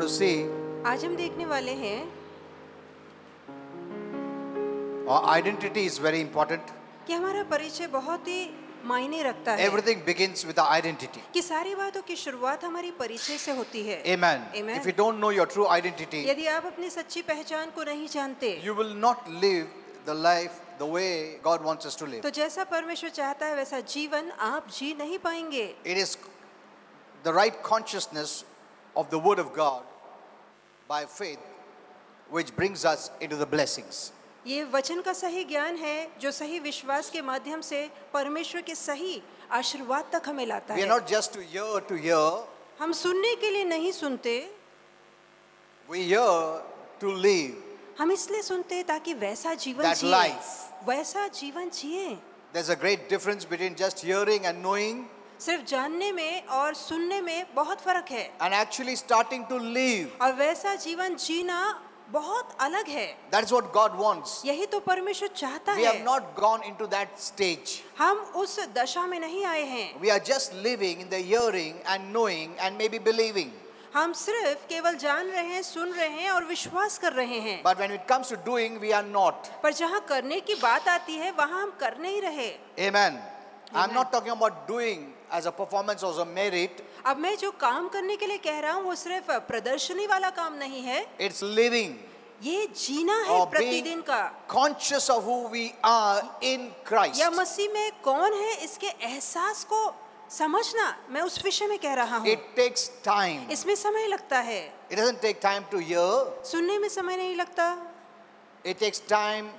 to see आज हम देखने वाले हैं our identity is very important. कि हमारा परिचय बहुत ही मायने रखता है। Everything begins with our identity. कि सारी बातों की शुरुआत हमारी परिचय से होती है। Amen. Amen. If you don't know your true identity, यदि आप अपनी सच्ची पहचान को नहीं जानते, you will not live the life the way God wants us to live. तो जैसा परमेश्वर चाहता है वैसा जीवन आप जी नहीं पाएंगे। It is the right consciousness of the Word of God by faith which brings us into the blessings. ये वचन का सही ज्ञान है जो सही विश्वास के माध्यम से परमेश्वर के सही आशीर्वाद तक हमें लाता We are है। not just to hear, हम सुनने के लिए नहीं सुनते, we hear to live हम इसलिए सुनते हैं ताकि वैसा जीवन that जिए, life. वैसा जीवन जिए। There's a great difference between just hearing and knowing सिर्फ जानने में और सुनने में बहुत फर्क है, and actually starting to live. और वैसा जीवन जीना बहुत अलग है। That's what God wants. यही तो परमेश्वर चाहता We have है। not gone into that stage. हम उस दशा में नहीं आए हैं। We are just living in the hearing and knowing and maybe believing. हम सिर्फ केवल जान रहे हैं, सुन रहे हैं और विश्वास कर रहे हैं। But when it comes to doing, we are not. पर जहाँ करने की बात आती है वहाँ हम कर नहीं रहे। Amen. I'm Amen. not talking about doing as a performance or as a merit. अब मैं जो काम करने के लिए कह रहा हूँ वो सिर्फ प्रदर्शनी वाला काम नहीं है, It's living ये जीना है or प्रतिदिन being का। conscious of who we are in Christ. या मसीह में कौन है इसके एहसास को समझना, मैं उस विषय में कह रहा हूँ। It takes time. इसमें समय लगता है, It doesn't take time to hear. सुनने में समय नहीं लगता। It takes time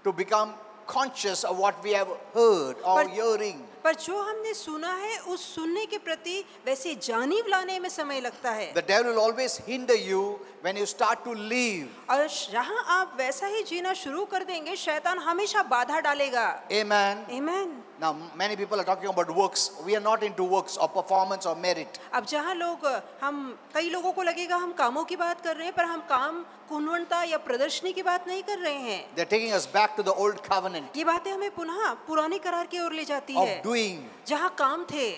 to become conscious of what we have heard or hearing. पर जो हमने सुना है उस सुनने के प्रति वैसे जानीव लाने में समय लगता है। The devil will always hinder you when you start to live. और जहाँ आप वैसा ही जीना शुरू कर देंगे शैतान हमेशा बाधा डालेगा। Amen. आमीन। Now, many people are talking about works. We are not into works or performance or merit. अब जहाँ लोग कई लोगों को लगेगा हम कामों की बात कर रहे हैं, पर हम काम गुणवत्ता या प्रदर्शनी की बात नहीं कर रहे हैं। They're taking us back to the old covenant ये बातें हमें पुनः पुरानी करार की ओर ले जाती of है, doing, जहाँ काम थे,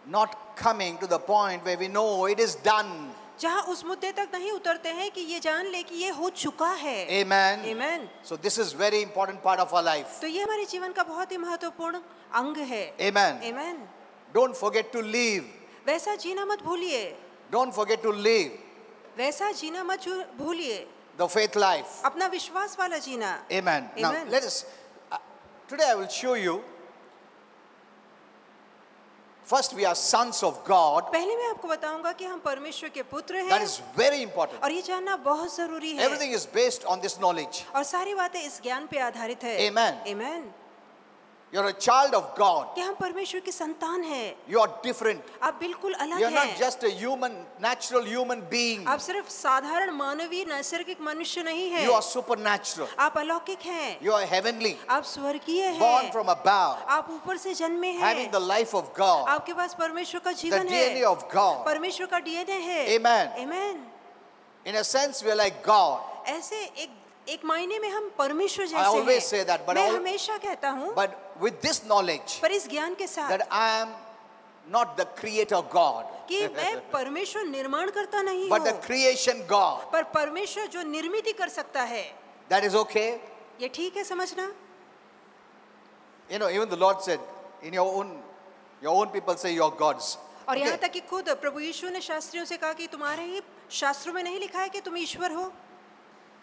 not coming to the point where we know it is done. जहाँ उस मुद्दे तक नहीं उतरते हैं कि ये जान ले कि ये हो चुका है। Amen. आमीन। So this is very important part of our life. तो ये हमारे जीवन का बहुत ही महत्वपूर्ण अंग है। Amen. आमीन। Don't forget to live. वैसा जीना मत भूलिए, Don't forget to live वैसा जीना मत भूलिए, the faith life. अपना विश्वास वाला जीना। Amen. Now Amen. let us. Today I will show you. First, we are sons of God. पहले मैं आपको बताऊंगा कि हम परमेश्वर के पुत्र That हैं, is very important. और ये जानना बहुत जरूरी है। Everything is based on this knowledge. और सारी बातें इस ज्ञान पे आधारित है। Amen. आमीन। You're a child of God. कि हम परमेश्वर की संतान हैं। You are different. आप बिल्कुल अलग You're not हैं। just a human, natural human being. आप सिर्फ साधारण मानवीय नैसर्गिक मनुष्य नहीं हैं। You are supernatural. आप अलौकिक हैं। You are heavenly. आप स्वर्गीय Born हैं। from above. आप ऊपर से जन्मे Having हैं। the life of God. आपके पास परमेश्वर का The जीवन DNA है। of God. परमेश्वर का डीएनए है। Amen. आमीन। In a sense, we are like God. ऐसे एक मायने में हम परमेश्वर I जैसे always हैं। say that, but मैं हमेशा कहता हूँ, But with this knowledge पर इस ज्ञान के साथ that I am not the creator God, कि मैं परमेश्वर निर्माण करता नहीं but the हूँ, creation God. पर परमेश्वर जो निर्मित कर सकता है। That is okay. ये ठीक है समझना। You know, even the Lord said, in your own people say you are gods. और Okay. यहाँ तक कि खुद प्रभु यीशु ने शास्त्रियों से कहा कि तुम्हारे ही शास्त्रों में नहीं लिखा है कि तुम ईश्वर हो,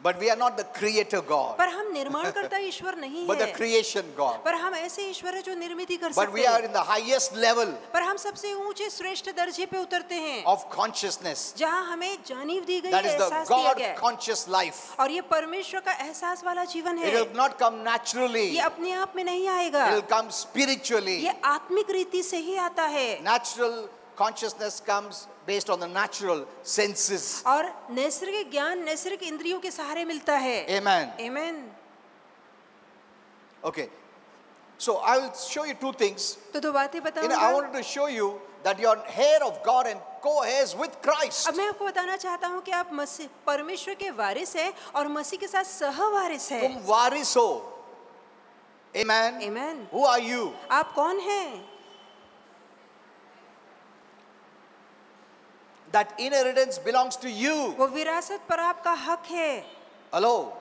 But we are not the creator God, पर हम निर्माण करता ईश्वर नहीं but the है, creation God. पर हम ऐसे ईश्वर है जो निर्मित कर But सकते we are हैं। in the highest level पर हम सबसे ऊंचे श्रेष्ठ दर्जे पे उतरते हैं, of consciousness. जहाँ हमें जानीव दी गई That है, is the एहसास दिया God गया है। conscious life. और ये परमेश्वर का एहसास वाला जीवन It है। will not come naturally. ये अपने आप में नहीं आएगा, It will come spiritually. ये आत्मिक रीति से ही आता है। Natural consciousness comes based on the natural senses. और नैसर्गिक ज्ञान नैसर्गिक इंद्रियों के सहारे मिलता है। Amen. आमीन। Okay. So I will show you two things. तो दो बातें I बताऊंगा। wanted to show you that you are heir of God and co-heirs with Christ. अब मैं आपको बताना चाहता हूँ कि आप मसीह परमेश्वर के वारिस हैं और मसीह के साथ सहवारिस हैं। तुम वारिस हो. Amen. आमीन। Who are you? आप कौन हैं? That inheritance belongs to you. वो विरासत पर आपका हक है। Hello.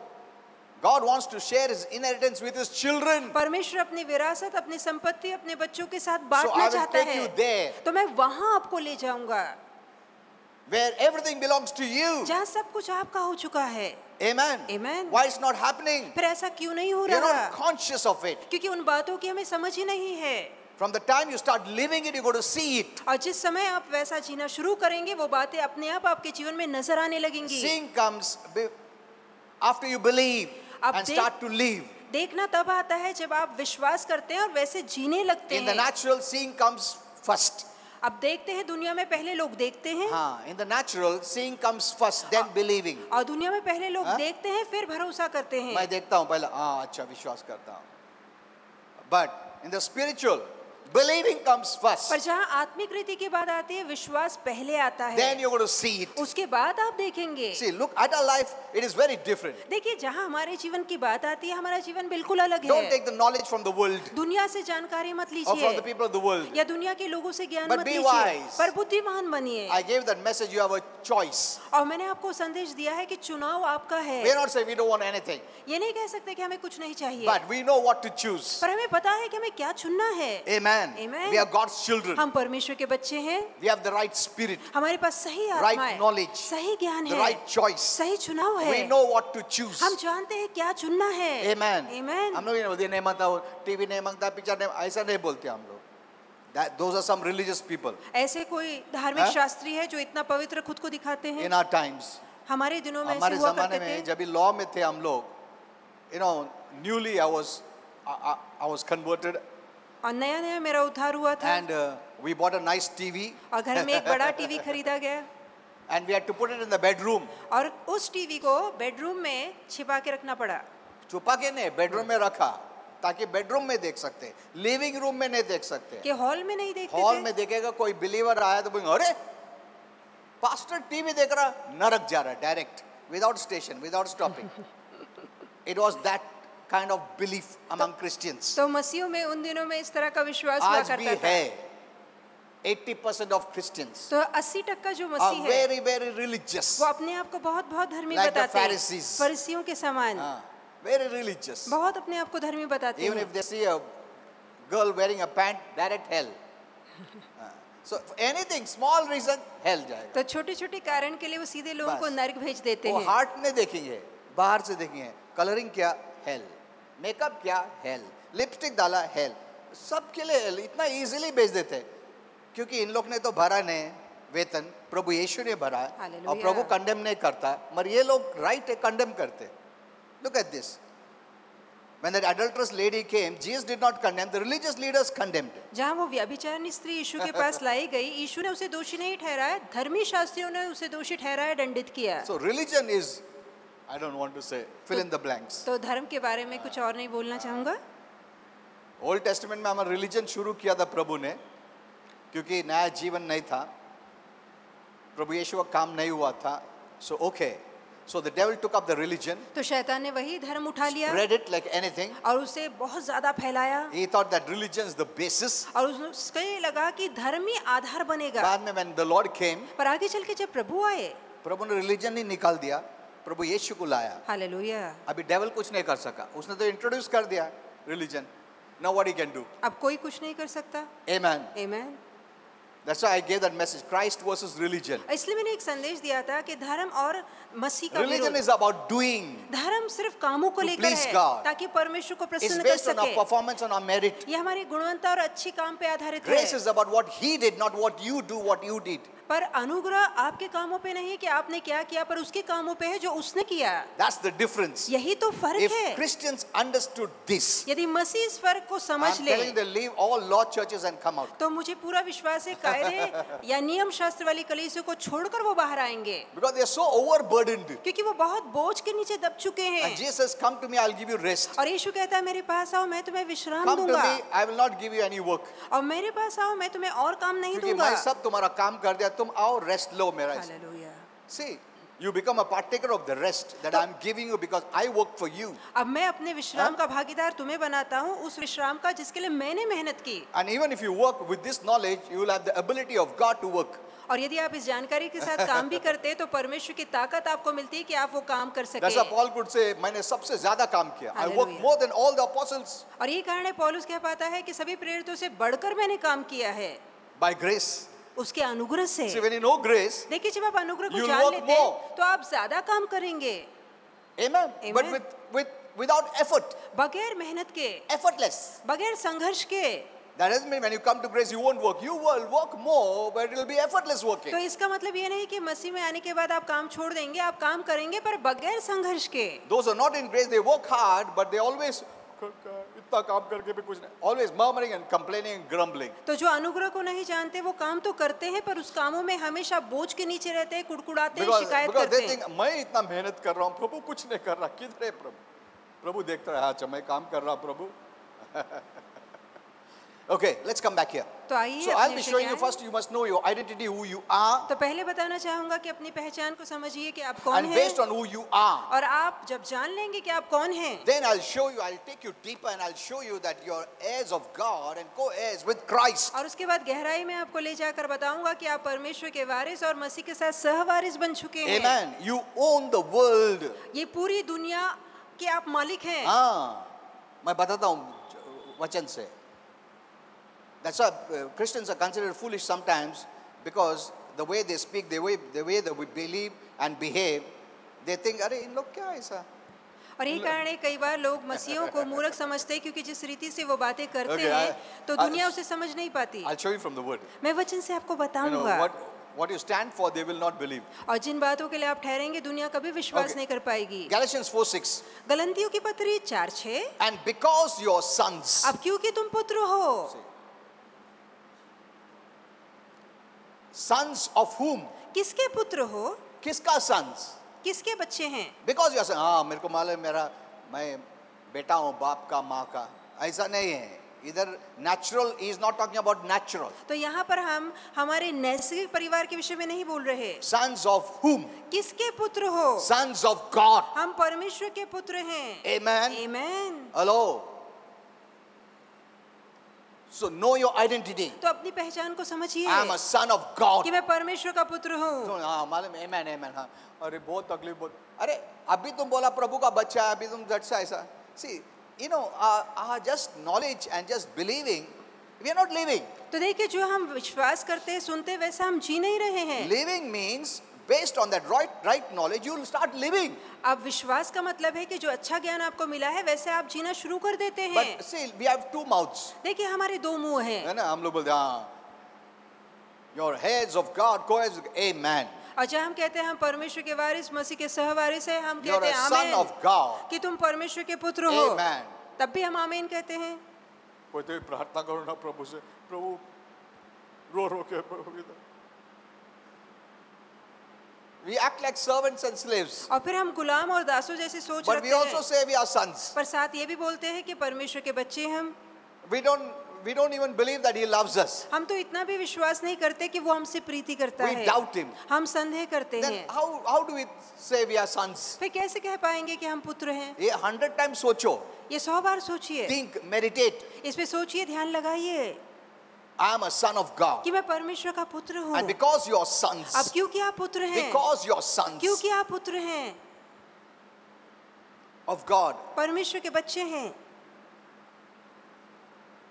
God wants to share his inheritance with his children. परमेश्वर अपनी विरासत, अपनी संपत्ति अपने बच्चों के साथ So I बांटना will चाहता take है। you there तो मैं वहां आपको ले जाऊंगा where everything belongs to you. जहाँ सब कुछ आपका हो चुका है। Amen. Amen. Why it's not happening? फिर ऐसा क्यों नहीं हो You're रहा? not conscious of it. क्योंकि उन बातों की हमें समझ ही नहीं है। From the time you start living it, you're going to see it. और जिस समय आप वैसा जीना शुरू करेंगे, वो बातें अपने आप आपके जीवन में नजर आने लगेंगी। Seeing comes after you believe आप and start to live. देखना तब आता है जब आप विश्वास करते हैं और वैसे जीने लगते In the हैं। natural, seeing comes first. अब देखते हैं, दुनिया में पहले लोग देखते हैं हाँ, in the natural, seeing comes first, then believing. और दुनिया में पहले लोग हाँ? देखते हैं फिर भरोसा करते हैं। मैं देखता हूँ पहले, हाँ अच्छा विश्वास करता हूँ. But in the spiritual, believing comes first. पर जहाँ आत्मिक रीति की बात आती है, विश्वास पहले आता है। Then you're going to see it. उसके बाद आप देखेंगे। See, look at our life, it is very different. देखिए, जहाँ हमारे जीवन की बात आती है, हमारा जीवन बिल्कुल अलग Don't है। take the knowledge from the world दुनिया से जानकारी मत or from the लीजिए people of the world. या दुनिया के लोगों से ज्ञान But मत be लीजिए, wise. पर बुद्धिमान बनिए। I gave that message, you have a choice. और मैंने आपको संदेश दिया है कि चुनाव आपका है। We are not saying we don't want anything, ये नहीं कह सकते कि हमें कुछ नहीं चाहिए, but we know what to choose. पर हमें पता है कि हमें क्या चुनना है। Amen. Amen. We are God's children. हम परमेश्वर के बच्चे हैं, We have the right spirit, हमारे पास सही right आत्मा है, knowledge, सही ज्ञान the है, right choice. सही चुनाव है। We know what to choose. हम जानते हैं क्या चुनना है। Amen. Amen. हम लोग ये नहीं मानता, टीवी नहीं मांगता, पिक्चर नहीं, ऐसा नहीं बोलते हम लोग. Those are some religious people ऐसे कोई धार्मिक हाँ? शास्त्री है जो इतना पवित्र खुद को दिखाते हैं। in our times. हमारे दिनों में ऐसे हमारे हुआ जमाने करते में थे। जब भी लॉ में थे हम लोग, newly I was converted और नया नया मेरा उद्धार हुआ था and we bought a nice TV और घर में एक बड़ा टीवी खरीदा गया and we had to put it in the bedroom. और उस टीवी को बेडरूम में छिपा के रखना पड़ा। छुपा के नहीं, बेडरूम में रखा ताकि बेडरूम में देख सकते, लिविंग रूम में नहीं देख सकते. कि हॉल में नहीं देखते हॉल थे। में देखेगा कोई बिलीवर आया तो बोलेंगे अरे पास्टर टीवी देख रहा, नरक जा रहा direct, without station, without stopping. It was that kind of belief among Christians. तो मसीहों में उन दिनों में इस तरह का विश्वास हुआ आज भी करता था। है. 80% of Christians तो 80% जो are मसीह है very very religious, वो अपने आप को बहुत बहुत धर्मी Like the बताते हैं, Pharisees. फरीसियों के समान very religious. बहुत अपने आप को धर्मी बताते Even हैं। if they see a girl wearing a pant, direct hell. So for anything small reason, hell जाएगा. तो छोटे छोटे कारण के लिए वो सीधे लोगों को बस। नर्क भेज देते वो हैं। हार्ट में देखेंगे, बाहर से देखेंगे, कलरिंग क्या, हेल, मेकअप क्या, हेल, लिपस्टिक डाला, हेल, सब के लिए हेल. इतना इजीली भेज देते हैं क्योंकि इन लोग ने तो भरा नहीं वेतन, प्रभु यीशु ने भरा और Hallelujah. प्रभु कंडेम नहीं करता, मगर ये लोग राइट है कंडेम करते. Look at this. When that adulterous lady came, Jesus did not condemn, the religious leaders condemned. जहाँ वो व्यभिचारिणी स्त्री यीशु के पास लाई गई, यीशु ने उसे दोषी नहीं ठहराया, धर्मी शास्त्रियों ने उसे दोषी ठहराया, दंडित किया। So religion is, I don't want to say, fill in the blanks. तो धर्म के बारे में कुछ और नहीं बोलना चाहूँगा। ओल्ड टेस्टामेंट में हमारा रिलीजन शुरू किया था प्रभु ने, क्योंकि नया जीवन नहीं था, प्रभु यीशु का काम नहीं हुआ था. So okay, so the devil took up the religion, तो शैतान ने वही धर्म उठा लिया spread it like anything. और उसे बहुत ज्यादा फैलाया He thought that religion is the basis. और उसको ये लगा कि धर्म ही आधार बनेगा। बाद में when the Lord came, पर आगे चल के जब प्रभु आए, प्रभु ने रिलीजन ही निकाल दिया, प्रभु यीशु को लाया. हालेलुया। अभी डेविल कुछ नहीं कर सका, उसने तो इंट्रोड्यूस कर दिया religion. Now what he can do? अब कोई कुछ नहीं कर सकता। Amen. आमीन। That's why I gave that message, Christ versus religion. इसलिए मैंने एक संदेश दिया था कि धर्म और मसीह का Religion विरोध। is about doing. धर्म सिर्फ कामों को To लेकर please है God. ताकि परमेश्वर को It's प्रसन्न कर based on our सके। performance, on our merit. ये हमारी गुणवत्ता और अच्छी काम पे आधारित Grace है। is about what he did, not what you do, what you did. पर अनुग्रह आपके कामों पे नहीं है कि आपने क्या किया, पर उसके कामों पे है जो उसने किया। That's the difference. यही तो फर्क If है। Christians understood this, यदि मसीह इस फर्क को समझ I'm ले telling you, they leave all law churches and come out. तो मुझे पूरा विश्वास है कायदे या नियम शास्त्र वाली कलीसियों को छोड़कर वो बाहर आएंगे, Because they are so overburdened. क्योंकि वो बहुत बोझ के नीचे दब चुके हैं। And Jesus says, come to me, I'll give you rest. और यीशु कहता है मेरे पास आओ मैं तुम्हें विश्राम Come to दूंगा, me, I will not give you any work. और मेरे पास आओ मैं तुम्हें और काम नहीं क्योंकि दूंगा। मैं सब तुम्हारा काम कर दिया, तुम आओ रेस्ट लो मेरा. Hallelujah. See, you become a partaker of the rest that I'm giving you because I work for you. अब मैं अपने विश्राम का भागीदार तुम्हें बनाता हूँ, उस विश्राम का जिसके लिए मैंने मेहनत की। And even if you work with this knowledge, you will have the ability of God to work. और यदि आप इस जानकारी के साथ काम भी करते हैं तो परमेश्वर की ताकत आपको मिलती है कि आप वो काम कर That's why सकें। Paul could say, मैंने सबसे ज्यादा काम किया. I worked Hallelujah. more than all the apostles और यही कारण है पौलुस कह पाता है कि सभी प्रेरितों से बढ़कर मैंने काम किया है by grace. उसके अनुग्रह से। See, when you know grace, देखिए जब आप अनुग्रह को You'll जान work लेते हैं more. तो आप ज्यादा काम करेंगे amen. But Amen. without effort, बगैर मेहनत के, effortless. बगैर संघर्ष के। That doesn't mean when you come to grace you won't work. You will work more, but it will be effortless working. तो इसका मतलब ये नहीं कि मसीह में आने के बाद आप काम छोड़ देंगे, आप काम करेंगे पर बगैर संघर्ष के। Those who are not in grace, they work hard, but they always इतना काम करके भी कुछ नहीं. Always murmuring and complaining and grumbling. तो जो अनुग्रह को नहीं जानते वो काम तो करते हैं पर उस कामों में हमेशा बोझ के नीचे रहते हैं, कुड़कुड़ाते हैं, शिकायत Because करते they हैं। think मैं इतना मेहनत कर रहा हूँ, प्रभु कुछ नहीं कर रहा, किधर है प्रभु? प्रभु देखता है, अच्छा मैं काम कर रहा हूँ प्रभु. Okay, let's come back here. तो आइए So अपने I'll be विषय showing में you आएं। first. You must know your identity, who you are, तो पहले बताना चाहूंगा कि अपनी पहचान को समझिए कि आप कौन and हैं based on who you are, और आप जब जान लेंगे कि आप कौन हैं then I'll show you. I'll take you deeper, and I'll show you that you're heirs of God and co-heirs with Christ. और उसके बाद गहराई में आपको ले जाकर बताऊंगा कि आप परमेश्वर के वारिस और मसीह के साथ सहवारिस बन चुके हैं। Amen. You own the world. ये पूरी दुनिया के आप मालिक हैं। हाँ, मैं बताता हूँ वचन से. That's why Christians are considered foolish sometimes because the way they speak, the way they believe and behave, they think, अरे इन लोग क्या ऐसा? और यही कारण है कई बार लोग मसीहों को मूर्ख समझते हैं क्योंकि जिस रीति से वो बातें करते Okay, हैं तो I'll- दुनिया उसे समझ नहीं पाती। I'll show you from the word. मैं वचन से आपको You know बताऊंगा what you stand for, they will not believe. और जिन बातों के लिए आप ठहरेंगे दुनिया कभी विश्वास Okay. नहीं कर पाएगी। Galatians 4:6. गलतियों की पत्री 4:6। And because your sons, अब क्योंकि तुम पुत्र हो, sons of whom? किसके पुत्र हो, किसका sons? किसके बच्चे हैं? Because you are saying, हाँ मेरे को मालूम है मेरा मैं बेटा हूँ बाप का माँ का, ऐसा नहीं है. इधर natural, he is not talking about natural. तो यहाँ पर हम हमारे नैसर्गिक परिवार के विषय में नहीं बोल रहे। Sons of whom? किसके पुत्र हो? Sons of God. हम परमेश्वर के पुत्र हैं। Amen. Amen. Hello. So know your identity. तो अपनी पहचान को समझिए I am a son of God. कि मैं परमेश्वर का पुत्र हूँ। तो हाँ मालूम, amen, amen, हाँ. अरे बहुत तकलीफ बहुत. अरे अभी तुम बोला प्रभु का बच्चा है, अभी तुम झट से ऐसा. See, you know, just knowledge and just believing, we are not living. तो देखिए जो हम विश्वास करते हैं, सुनते हैं, वैसा हम जी नहीं रहे हैं। Living means based on that right knowledge, you will start living. अब विश्वास का मतलब है कि जो अच्छा ज्ञान आपको मिला है वैसे आप जीना शुरू कर देते हैं। But see, we have two mouths. देखिए हमारे दो मुंह हैं है ना, हम लोग बोलते हैं हाँ, your heads of God, co-heirs, amen. और जब हम कहते हैं हम परमेश्वर के वारिस, मसीह के सहवारिस हैं, हम You're कहते a हैं son आमीन of God. कि तुम परमेश्वर के पुत्र हो। Amen. तब भी हम आमीन कहते हैं। कोई तो प्रार्थना करो ना प्रभु से, प्रभु रो रो के प्रभु. We act like servants and slaves, और फिर हम गुलाम और दासों जैसी सोच but रखते we also हैं, say we are sons. पर साथ ये भी बोलते हैं कि परमेश्वर के बच्चे हम। We don't even believe that He loves us. हम तो इतना भी विश्वास नहीं करते कि वो हमसे प्रीति करता We है। doubt Him. हम संदेह करते Then हैं। how do we say we are sons? फिर कैसे कह पाएंगे कि हम पुत्र हैं? ये 100 times सोचो, ये 100 बार सोचिए, think, meditate. इस पे सोचिए, ध्यान लगाइए I am a son of God. कि मैं परमेश्वर का पुत्र हूँ। And because you are sons, अब क्योंकि आप पुत्र हैं, because you are sons क्योंकि आप पुत्र हैं, of God, परमेश्वर के बच्चे हैं,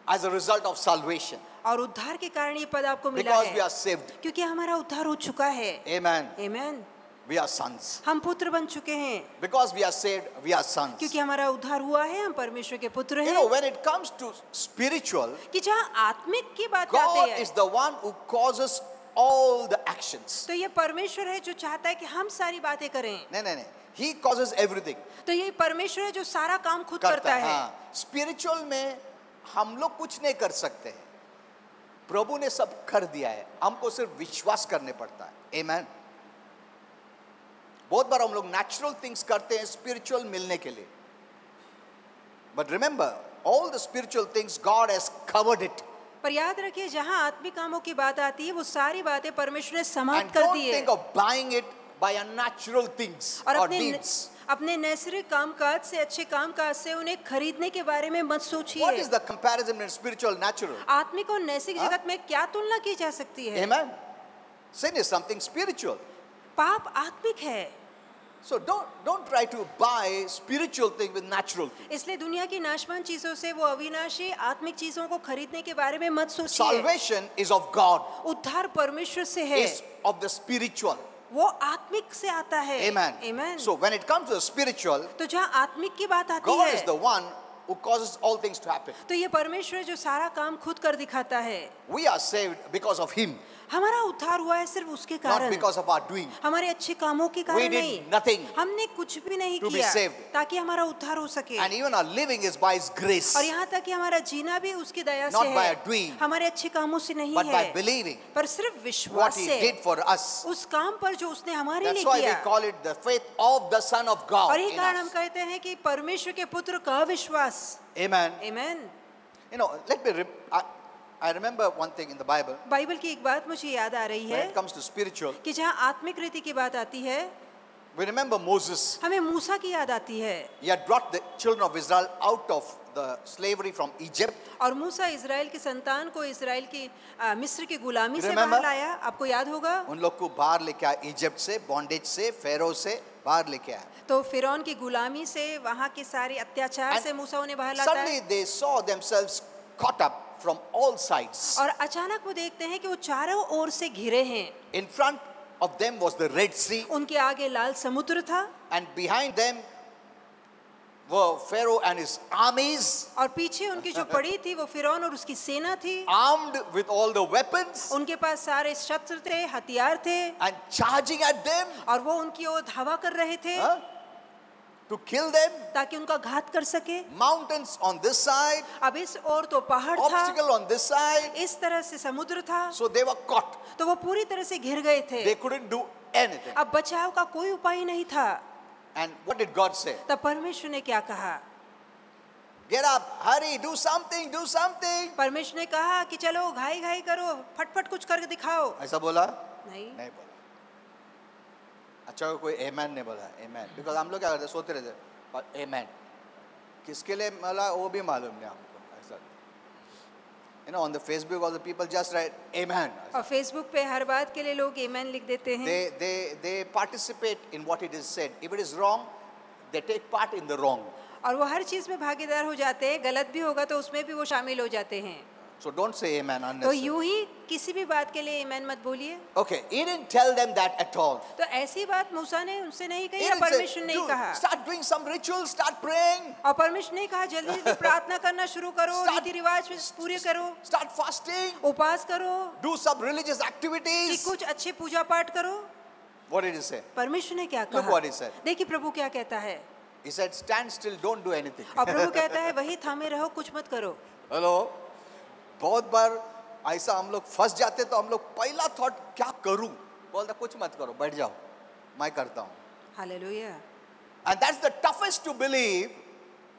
as a result of salvation, और उद्धार के कारण ये पद आपको मिला because we है, are saved, क्योंकि हमारा उद्धार हो चुका है। amen, आमीन। we are sons. हम पुत्र बन चुके हैं, Because we are saved, we are sons. क्योंकि हमारा उद्धार हुआ है, हम परमेश्वर के पुत्र You हैं। know, when it comes to spiritual, कि जहाँ आत्मिक की बात God आती है is the one who causes all the actions. तो ये परमेश्वर है जो चाहता है कि हम सारी बातें करें। नहीं, He causes everything. तो ये परमेश्वर है जो सारा काम खुद करता करता है. है। हाँ, spiritual में हम लोग कुछ नहीं कर सकते हैं. प्रभु ने सब कर दिया है, हमको सिर्फ विश्वास करने पड़ता है. Amen. बहुत बार हम लोग नेचुरल थिंग्स करते हैं स्पिरिचुअल मिलने के लिए. But remember, all the spiritual things God has covered it. पर याद रखिए जहाँ आत्मिक कामों की बात आती है वो सारी बातें परमेश्वर ने समाप्त And कर don't दी है। think of buying it by unnatural things और or अपने deeds. अपने नैसर्गिक कामकाज से, अच्छे कामकाज से उन्हें खरीदने के बारे में मत What सोचिए। is the comparison between spiritual and natural? आत्मिक और नैसर्गिक जगत में क्या तुलना की जा सकती है? Amen. Sin is something spiritual. पाप आत्मिक है, So don't try to buy spiritual thing with natural thing. इसलिए दुनिया की नाशवान चीजों से वो अविनाशी आत्मिक चीजों को खरीदने के बारे में मत सोचिए। Salvation is of God, उद्धार परमेश्वर से है, is of the spiritual. वो आत्मिक से आता है। Amen. Amen. So when it comes to the spiritual, तो जहाँ आत्मिक की बात आती God है, is the one who causes all things to happen. तो ये परमेश्वर है जो सारा काम खुद कर दिखाता है। We are saved because of Him, हमारा उद्धार हुआ है सिर्फ उसके not कारण, because of our doing. हमारे अच्छे कामों के We कारण did नहीं। nothing हमने कुछ भी नहीं to be किया saved. ताकि हमारा उद्धार हो सके। And even our living is by His grace, और यहाँ तक कि हमारा जीना भी उसकी दया Not से by है, our doing, हमारे अच्छे कामों से नहीं but by है, believing पर सिर्फ what विश्वास He से did for us. उस काम पर जो उसने हमारे That's लिए why we किया। call it the faith of the Son of God और ये in कारण हम us. कहते हैं कि परमेश्वर के पुत्र का विश्वास। Amen. Amen. You know, I remember one thing in the Bible Bible की एक बात मुझे याद आ रही when है it comes to spiritual. कि जहाँ आत्मिक रीति की बात आती है, We remember Moses. हमें मूसा की याद आती है। He had brought the children of Israel out of the slavery from Egypt. और मूसा इज़राइल की संतान को इज़राइल की मिस्र की गुलामी से Remember? बाहर लाया। आपको याद होगा, उन लोग को बाहर लेके आया, इजिप्ट से, बॉन्डेज से, फेरो से बाहर लेके आया. तो फिरौन की गुलामी से, वहाँ के सारे अत्याचार And से मूसा उन्हें बाहर लाता Suddenly है। they saw themselves caught up from all sides. और अचानक वो देखते हैं कि वो चारों ओर से घिरे हैं। In front of them was the Red Sea, उनके आगे लाल समुद्र था and behind them were Pharaoh and his armies, और पीछे उनकी जो पड़ी थी वो फिरौन और उसकी सेना थी। armed with all the weapons उनके पास सारे शस्त्र थे, हथियार थे, and charging at them, और वो उनकी ओर धावा कर रहे थे to kill them. ताकि उनका घात कर सके। Mountains on this side, अब इस ओर तो पहाड़ था, obstacle on this side. इस तरह से समुद्र था, So they were caught. तो वो पूरी तरह से घिर गए थे। They couldn't do anything. अब बचाव का कोई उपाय नहीं था। And what did God say? तब परमेश्वर ने क्या कहा? Get up, hurry, do something, do something. परमेश्वर ने कहा कि चलो घाई घाई करो, फटफट कुछ करके दिखाओ। ऐसा बोला? नहीं, नहीं बोला. अच्छा कोई amen नहीं बोला. Amen. Because हम लोग क्या करते सोते रहते. But amen. किसके लिए बोला वो भी मालूम नहीं हमको. ऐसा. You know, on the Facebook all the people just write amen. और फेसबुक पे हर बात के लिए लोग आमेन लिख देते हैं। They participate in what it is said. If it is wrong, they take part in the wrong. और वो हर चीज में भागीदार हो जाते हैं। गलत भी होगा तो उसमें भी वो शामिल हो जाते हैं। So don't say amen तो unnecessarily. यूं ही किसी भी बात के लिए आमेन मत बोलिए। Okay, he didn't tell them that at all. तो ऐसी बात मूसा ने उनसे नहीं कही He या didn't say, परमेश्वर ने "Dude, कहा। start doing some rituals, start praying, और परमेश्वर ने कहा जल्दी जल्दी प्रार्थना करना शुरू करो, Start- रीति रिवाज पूरे करो, start fasting, उपास करो, do some religious कि activities." कुछ अच्छे पूजा पाठ करो। What did he say? परमेश्वर ने क्या Look कहा? what he said. देखिए प्रभु क्या कहता है। He said, stand still, don't do anything. और प्रभु कहता है वही थामे रहो, कुछ मत करो। Hello? बहुत बार ऐसा हम लोग फंस जाते तो हम लोग पहला थॉट क्या करूं बोलता कुछ मत करो बैठ जाओ मैं करता हूं. Hallelujah. And that's the toughest to believe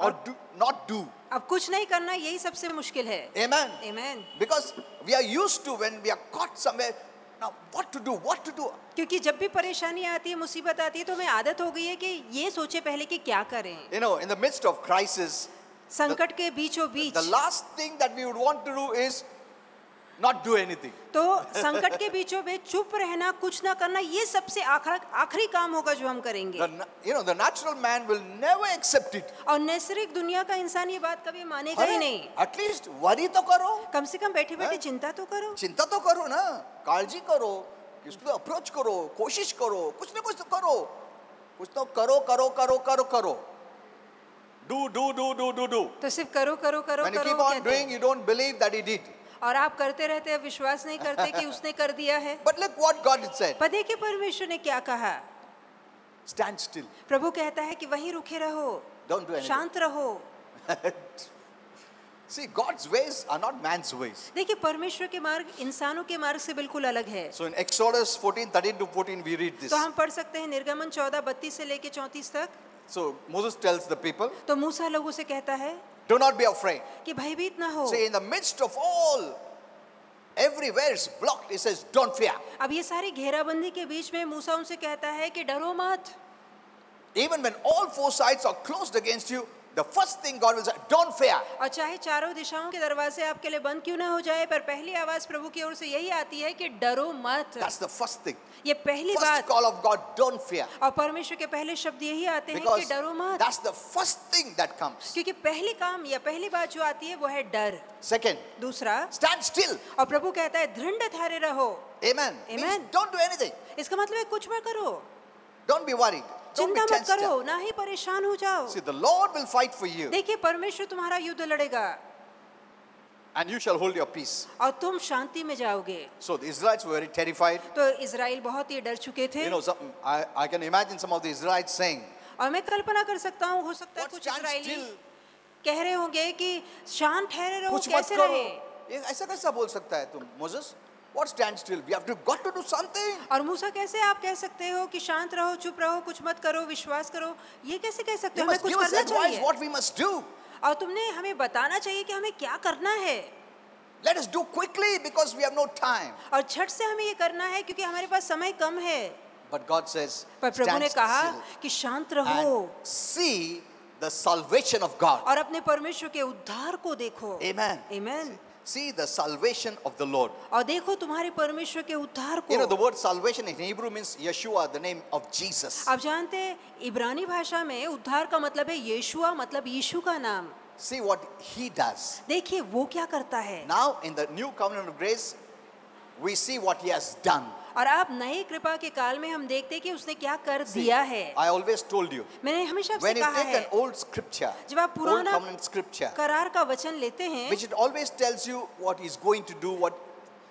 or do, not do. अब कुछ नहीं करना यही सबसे मुश्किल है। Amen. Amen. Because we are used to when we are caught somewhere, now what to do. क्योंकि जब भी परेशानी आती है, मुसीबत आती है, तो हमें आदत हो गई है कि ये सोचे पहले कि क्या करें। You know, in the midst of crisis, संकट के बीचों बीच the last thing that we would want to do is not do anything. तो संकट के बीचों बीच चुप रहना, कुछ ना करना, ये सबसे आखिरी काम होगा जो हम करेंगे। The natural man will never accept it. और नैसर्गिक दुनिया का इंसान ये बात कभी मानेगा ही नहीं। At least worry तो करो, कम से कम बैठे बैठे चिंता तो करो। चिंता तो करो ना, काळजी करो, किसको अप्रोच करो, कोशिश करो, कुछ ना कुछ तो करो, कुछ तो करो. Do. तो सिर्फ करो करो करो When you करो keep on कहते doing, हैं। you don't believe that he did. और आप करते रहते हैं, विश्वास नहीं करते कि उसने कर दिया है। But look what God had said. पर देखिए परमेश्वर ने क्या कहा। Stand still. प्रभु कहता है कि वहीं रुके रहो, Don't do anything. शांत रहो। See, God's ways are not man's ways. देखिए परमेश्वर के मार्ग इंसानों के मार्ग से बिल्कुल अलग है। So in Exodus 14:13-14 we read this. तो हम पढ़ सकते हैं निर्गमन 14:32 से लेके 34 तक। So Moses tells the people, तो मूसा लोगों से कहता है do not be afraid. कि भयभीत ना हो। Say in the midst of all, everywhere is blocked. He says, don't fear. अब ये सारी घेराबंदी के बीच में मूसा उनसे कहता है कि डरो मत। Even when all four sides are closed against you, the first thing God will say, don't fear. और चाहे चारों दिशाओं के दरवाजे आपके लिए बंद क्यों ना हो जाए, पर पहली आवाज प्रभु की ओर से यही आती है कि डरो मत। That's the first thing. ये पहली First बात, call of God, don't fear. और परमेश्वर के पहले शब्द यही आते हैं कि Because डरो मत, that's the first thing that comes. क्योंकि पहली काम या पहली बात जो आती है वो है डर। Second, दूसरा, stand still. और प्रभु कहता है दृढ़ ठहरे रहो। Amen. Amen. Means don't do anything. इसका मतलब है कुछ मत करो, Don't be worried. Don't be चिंता मत tensed करो, up. ना ही परेशान हो जाओ। See, the Lord will fight for you, देखिए परमेश्वर तुम्हारा युद्ध लड़ेगा and you shall hold your peace. और तुम शांति में जाओगे। So the Israelites were very terrified. तो इजराइल बहुत ही डर चुके थे। You know, I can imagine some of the Israelites saying, और मैं कल्पना कर सकता हूँ, हो सकता है "What कुछ stand इजरायली still? कह रहे होंगे कि शांत ठहरे रहो, कुछ मत कैसे करो." रहे? ये ऐसा कैसा बोल सकता है तुम, Moses? What stand still? We have got to do something. और मूसा कैसे आप कह सकते हो कि शांत रहो, चुप रहो, कुछ मत करो, विश्वास करो? ये कैसे कह सकते You हो? हमें must कुछ give us करना advice चाहिए what we must do. और तुमने हमें बताना चाहिए कि हमें क्या करना है। Let us do quickly because we have no time. और झट से हमें ये करना है क्योंकि हमारे पास समय कम है। But God says, पर प्रभु ने stand कहा still कि शांत रहो and see the salvation of God. और अपने परमेश्वर के उद्धार को देखो। Amen. आमीन। See the salvation of the Lord. और देखो तुम्हारे परमेश्वर के उद्धार You know, को। the word salvation in Hebrew means Yeshua, the name of Jesus. आप जानते हैं इब्रानी भाषा में उद्धार का मतलब है यीशुआ, मतलब यीशु का नाम। See what he does. देखिए वो क्या करता है। Now, in the new covenant of grace, we see what he has done. और आप नई कृपा के काल में हम देखते हैं कि उसने क्या कर दिया है। I always told you, मैंने हमेशा आपसे when you कहा take है, an old scripture, जब आप old पुराना covenant scripture, करार का वचन लेते हैं, which it always tells you what he's going to do,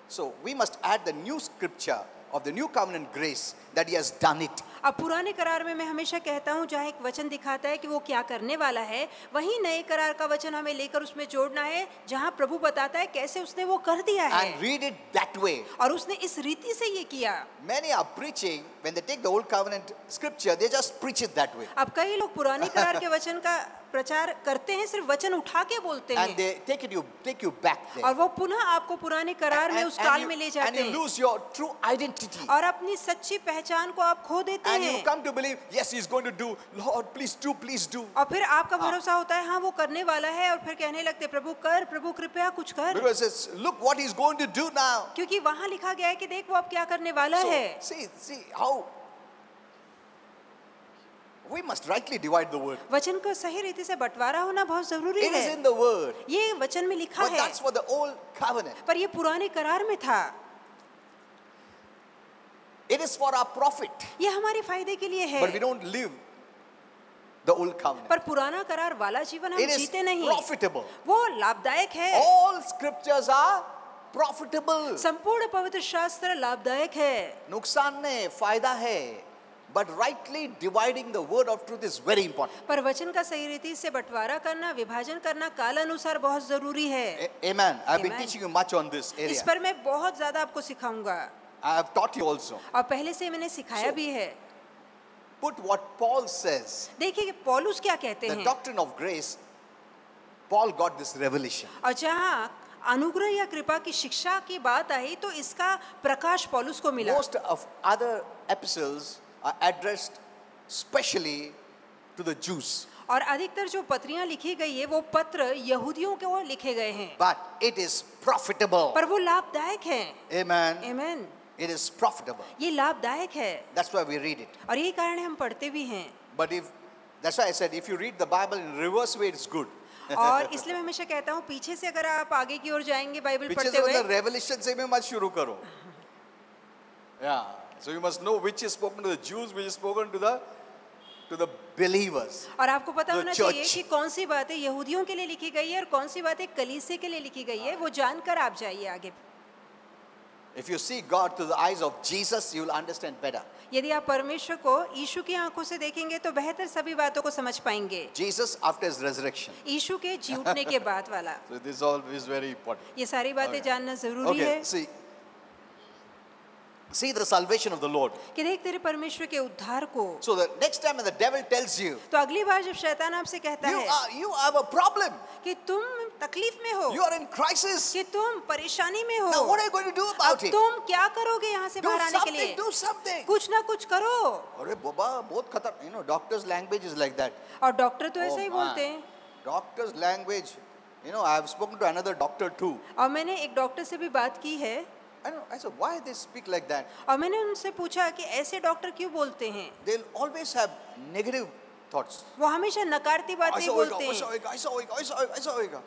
so we must add the new scripture of the new covenant grace that he has done it. अब पुराने करार में मैं हमेशा कहता हूँ जहाँ एक वचन दिखाता है कि वो क्या करने वाला है, वहीं नए करार का वचन हमें लेकर उसमें जोड़ना है जहाँ प्रभु बताता है कैसे उसने वो कर दिया है। And read it that way. और उसने इस रीति से ये किया। Many are preaching, when they take the old covenant scripture, they just preach it that way. अब कई लोग पुराने करार के वचन का प्रचार करते हैं, सिर्फ वचन उठा के बोलते And हैं they take you back there. और वो पुनः आपको पुराने करार में उस काल में ले and जाते you हैं lose your true identity. और अपनी सच्ची पहचान को आप खो देते And you हैं। come to believe, yes, he's going to do. Lord, please do, please do. और फिर आपका भरोसा होता है हाँ वो करने वाला है, और फिर कहने लगते प्रभु कर, प्रभु कृपया कुछ कर, Because it says, look what he's going to do now. क्योंकि वहाँ लिखा गया है कि देख वो अब क्या करने वाला है। So, see how we must rightly divide the word. वचन को सही रीति से बंटवारा होना बहुत जरूरी It is है। in the word. ये वचन में लिखा But है, that's for the old covenant. पर ये पुराने करार में था। It is for our profit. ये हमारे फायदे के लिए But we है, don't live the old covenant. पर पुराना करार वाला जीवन हम It is जीते नहीं। profitable. वो लाभदायक है। All scriptures are profitable. संपूर्ण पवित्र शास्त्र लाभदायक है। नुकसान नहीं, फायदा है. But rightly dividing the word of truth is very important. पर वचन का सही रीति से बंटवारा करना, विभाजन करना काल अनुसार बहुत जरूरी है। Amen. I've been Amen. teaching you much on this इस area. पर मैं बहुत ज्यादा आपको सिखाऊंगा I have taught you also. और पहले से मैंने सिखाया So, भी है। Put what Paul says, देखिए कि पौलुस क्या कहते the हैं, doctrine of grace. Paul got this revelation. और जहाँ अनुग्रह या कृपा की शिक्षा की बात आई तो इसका प्रकाश पौलुस को मिला। Most of other epistles are addressed specially to the Jews. और अधिकतर जो पत्रियां लिखी गई है वो पत्र यहूदियों के ओर लिखे गए हैं, But it is profitable. पर वो लाभदायक है। Amen. आमीन। It is profitable. ये लाभदायक है That's why we read it. और यही कारण है हम पढ़ते भी हैं। But that's why I said, if you read the Bible in reverse way, it's good. और इसलिए मैं हमेशा कहता हूँ पीछे से अगर आप आगे की ओर जाएंगे बाइबल Which पढ़ते is हुए, the revelation से भी मत शुरू करो. Yeah. So you must know which is spoken to the Jews, which is spoken to the believers. और आपको पता The होना चाहिए church. कि कौन सी बातें यहूदियों के लिए लिखी गई है और कौन सी बातें कलीसिया के लिए लिखी गई है, वो जानकर आप जाइए आगे। If you see God through the eyes of Jesus, you will understand better. यदि आप परमेश्वर को यीशु की आंखों से देखेंगे तो बेहतर सभी बातों को समझ पाएंगे। Jesus after his resurrection. यीशु के जी उठने के बाद वाला, So this all is very important. ये सारी बातें Okay. जानना जरूरी Okay, है see the salvation of the Lord. कि देख तेरे परमेश्वर के उद्धार को। So the next time when the devil tells you, तो अगली बार जब शैतान आपसे कहता है you have a problem, कि तुम तकलीफ में हो, you are in crisis. कि तुम परेशानी में हो, Now what are you going to do अब about it? तुम क्या करोगे यहाँ से Do बाहर आने के लिए? something, do something. कुछ ना कुछ करो। अरे बाबा बहुत खतर, doctor's language is like that. और डॉक्टर तो Oh ऐसा ही man. बोलते हैं। Doctor's language. You know, I have spoken to another doctor too. और मैंने एक डॉक्टर से भी बात की है I said, why they speak like that? और मैंने उनसे पूछा कि ऐसे डॉक्टर क्यों बोलते हैं. They'll always have negative thoughts. वो हमेशा नकारती बातें ही बोलते हैं ऐसा होएगा, ऐसा होएगा, ऐसा होएगा, ऐसा होएगा.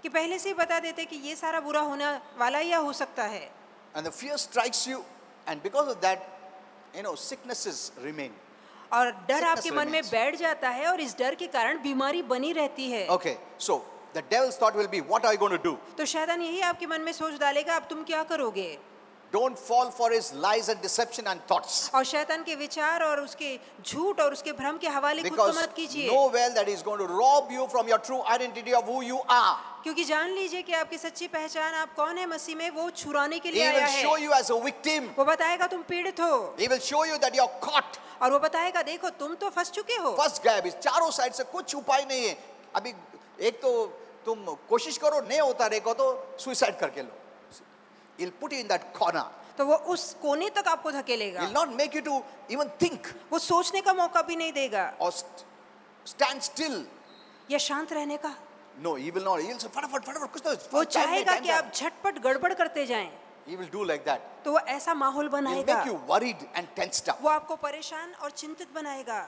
कि पहले से ही बता देते कि ये सारा बुरा होने वाला या हो सकता है. And the fear strikes you, and because of that, you know, sicknesses remain. और डर Sickness आपके मन में remains. बैठ जाता है और इस डर के कारण बीमारी बनी रहती है. Okay, so the devil's thought will be, what are you going to do? तो शैतान यही आपके मन में सोच डालेगा अब तुम क्या करोगे. Don't fall for his lies and deception and thoughts. और शैतान के विचार और उसके झूठ और उसके भ्रम के हवाले खुद को Because मत कीजिए. know well that he's going to rob you from your true identity of who you are. क्योंकि जान लीजिए कि आपकी सच्ची पहचान आप कौन है मसीह में वो छुड़ाने के He लिए will आया show है. you as a victim. वो बताएगा तुम पीड़ित हो He will show you that you're caught. और वो बताएगा देखो तुम तो फंस चुके हो. First grab is चारों साइड से कुछ उपाय नहीं है. अभी एक तो तुम कोशिश करो नहीं होता रहेगा तो सुसाइड करके लो. He'll put you in that corner. तो वो उस कोने तक आपको धकेलेगा. He'll not make you to even think वो सोचने का मौका भी नहीं देगा or stand still. या शांत रहने का. No, he will not. He'll say फटाफट फटाफट कुछ तो. वो time नहीं, चाहेगा time कि नहीं. आप झटपट गड़बड़ करते जाएं. He will do like that. तो वो ऐसा माहौल He'll बनाएगा. make you worried and tensed up. वो आपको परेशान और चिंतित बनाएगा.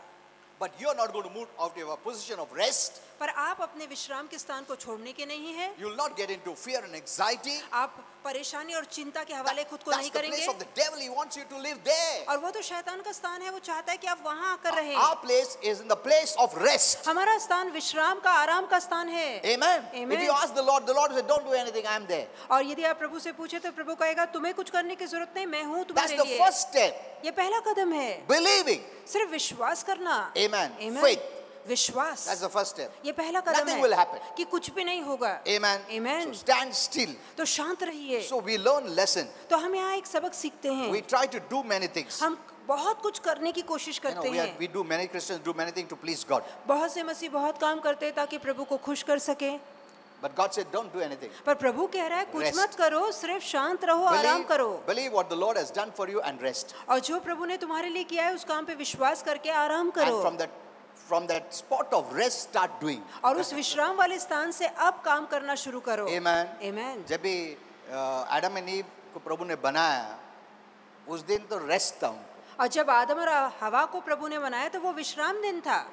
But you're not going to move out of your position of rest. पर आप अपने विश्राम के स्थान को छोड़ने के नहीं हैं. You'll not get into fear and anxiety. आप परेशानी और चिंता के हवाले खुद को That's नहीं the place करेंगे. of the devil. He wants you to live there. और वो तो शैतान का स्थान है. वो चाहता है कि आप वहाँ आकर रहें. Our place is in the place of rest. हमारा स्थान विश्राम का आराम का स्थान है. Amen. Amen. If you ask the Lord will say, don't do anything, I'm there. और यदि आप प्रभु से पूछे तो प्रभु कहेगा तुम्हें कुछ करने की जरूरत नहीं मैं हूँ That's तुम्हारे the लिए. first step. ये पहला कदम है. Believing. सिर्फ विश्वास करना. Amen. Amen. Faith. विश्वास. That's the first step. ये पहला कदम Nothing है will happen. कि कुछ भी नहीं होगा. Amen. Amen. So stand still. तो शांत रहिए. So we learn lesson. तो हम यहाँ एक सबक सीखते हैं. We try to do many things. हम बहुत कुछ करने की कोशिश You know, करते हैं. we do many Christians do many things to please God. बहुत से मसीह बहुत काम करते हैं ताकि प्रभु को खुश कर सके. But God said, don't do anything. पर प्रभु कह रहा है कुछ Rest. मत करो सिर्फ शांत रहो आराम करो. Believe what the Lord has done for you and rest. और जो प्रभु ने तुम्हारे लिए किया है उस काम पे विश्वास करके आराम And करो. from that spot of rest, start doing. और उस विश्राम वाले स्थान से अब काम करना शुरू करो. Amen. Amen. जब भी एडम एंड ईव को प्रभु ने बनाया उस दिन तो रेस्ट था उनको. और जब आदम और हवा को प्रभु ने बनाया तो वो विश्राम दिन था.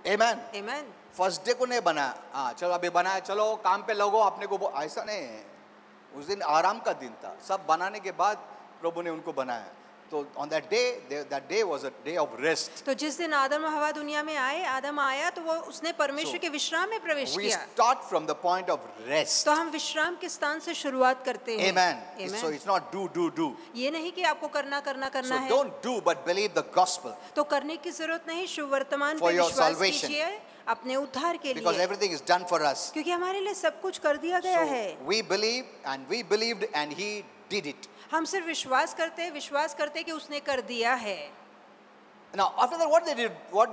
Amen. Amen. फर्स्ट डे को नहीं बनाया. हाँ चलो अभी बनाया चलो काम पे लगो अपने को ऐसा नहीं है. उस दिन आराम का दिन था. सब बनाने के बाद प्रभु ने उनको बनाया. तो on that day was a day of rest. तो जिस दिन आदम और हवा दुनिया में आए आदम आया तो वो उसने परमेश्वर के विश्राम में प्रवेश We किया. start from the point of rest. तो हम विश्राम के स्थान से शुरुआत करते हैं. Amen. Amen. So it's not do. ये नहीं कि आपको करना So है. don't do but believe the gospel. तो करने की जरूरत नहीं शुभ वर्तमान For पे your विश्वास salvation. कीजिए अपने उद्धार के Because लिए. everything is done for us. क्योंकि हमारे लिए सब कुछ कर दिया गया है. So we believe and we believed and he did it. हम सिर्फ विश्वास करते कि उसने कर दिया है. Now after that what